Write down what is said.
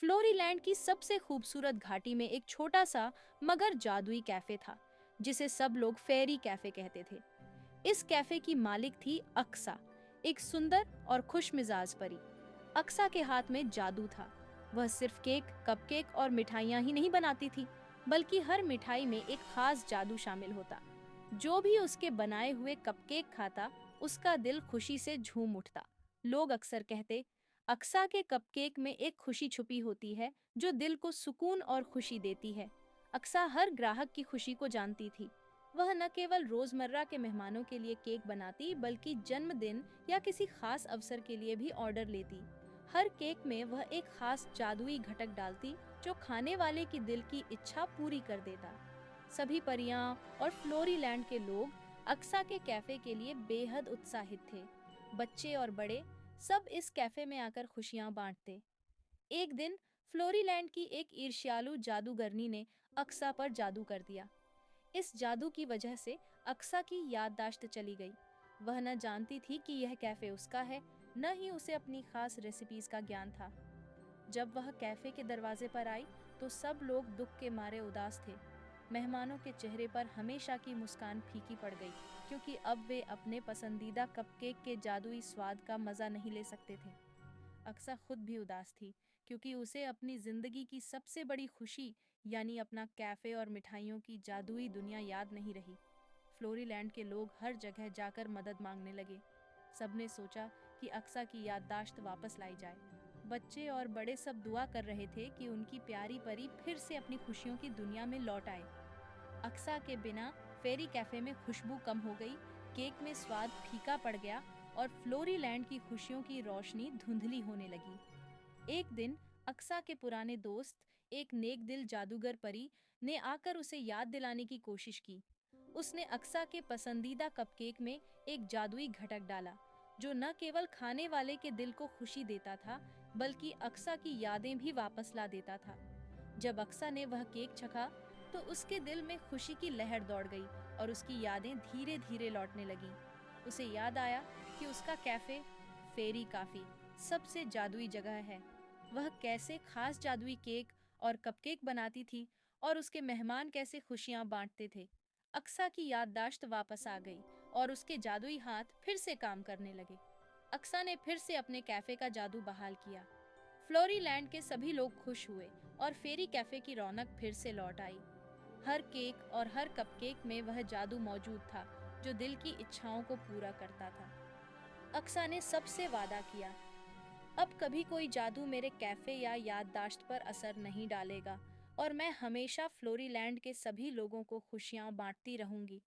फ्लोरीलैंड की सबसे खूबसूरत घाटी में एक छोटा सा मगर जादुई कैफे था, जिसे सब लोग फेरी कैफे कहते थे। इस कैफे की मालिक थी अक्सा, एक सुंदर और खुशमिजाज परी। अक्सा के हाथ में जादू था। वह सिर्फ केक, कपकेक और मिठाइयाँ ही नहीं बनाती थी, बल्कि हर मिठाई में एक खास जादू शामिल होता। जो भी उसके बनाए हुए कपकेक खाता, उसका दिल खुशी से झूम उठता। लोग अक्सर कहते, अक्सा के कपकेक में एक खुशी छुपी होती है जो दिल को सुकून और खुशी देती है। अक्सा हर ग्राहक की खुशी को जानती थी। वह न केवल रोजमर्रा के मेहमानों के लिए केक बनाती, बल्कि जन्मदिन या किसी खास अवसर के लिए भी ऑर्डर लेती। हर केक में वह एक खास जादुई घटक डालती, जो खाने वाले की दिल की इच्छा पूरी कर देता। सभी परियां और फ्लोरीलैंड के लोग अक्सा के कैफे के लिए बेहद उत्साहित थे। बच्चे और बड़े सब इस कैफे में आकर खुशियां बांटते। एक दिन फ्लोरीलैंड की एक ईर्ष्यालु जादूगरनी ने अक्सा पर जादू कर दिया। इस जादू की वजह से अक्सा की याददाश्त चली गई। वह न जानती थी कि यह कैफे उसका है, न ही उसे अपनी खास रेसिपीज का ज्ञान था। जब वह कैफे के दरवाजे पर आई, तो सब लोग दुख के मारे उदास थे। मेहमानों के चेहरे पर हमेशा की मुस्कान फीकी पड़ गई, क्योंकि अब वे अपने पसंदीदा कपकेक के जादुई स्वाद का मजा नहीं ले सकते थे। अक्सा खुद भी उदास थी, क्योंकि उसे अपनी जिंदगी की सबसे बड़ी खुशी यानी अपना कैफे और मिठाइयों की जादुई दुनिया याद नहीं रही। फ्लोरीलैंड के लोग हर जगह जाकर मदद मांगने लगे। सबने सोचा कि अक्सा की याददाश्त वापस लाई जाए। बच्चे और बड़े सब दुआ कर रहे थे कि उनकी प्यारी परी फिर से अपनी खुशियों की दुनिया में लौट आए। अक्सा के बिना फेरी कैफे में खुशबू कम हो गई, केक में स्वाद फीका पड़ गया और फ्लोरीलैंड की खुशियों की रोशनी धुंधली होने लगी। एक दिन अक्सा के पुराने दोस्त, एक नेक दिल जादूगर परी, ने आकर उसे याद दिलाने की कोशिश की। उसने अक्सा के पसंदीदा कपकेक में एक जादुई घटक डाला, जो न केवल खाने वाले के दिल को खुशी देता था, बल्कि अक्सा की यादें भी वापस ला देता था। जब अक्सा ने वह केक चखा, तो उसके दिल में खुशी की लहर दौड़ गई और उसकी यादें धीरे धीरे लौटने लगी। उसे याद आया कि उसका कैफे, फेरी काफी, सबसे जादुई जगह है। वह कैसे खास जादुई केक और कपकेक बनाती थी और उसके मेहमान कैसे खुशियां बांटते थे। अक्सा की याददाश्त वापस आ गई और उसके जादुई हाथ फिर से काम करने लगे। अक्सा ने फिर से अपने कैफे का जादू बहाल किया। फ्लोरीलैंड के सभी लोग खुश हुए और फेरी कैफे की रौनक फिर से लौट आई। हर केक और हर कपकेक में वह जादू मौजूद था, जो दिल की इच्छाओं को पूरा करता था। अक्सा ने सबसे वादा किया, अब कभी कोई जादू मेरे कैफे या याददाश्त पर असर नहीं डालेगा और मैं हमेशा फ्लोरीलैंड के सभी लोगों को खुशियां बांटती रहूंगी।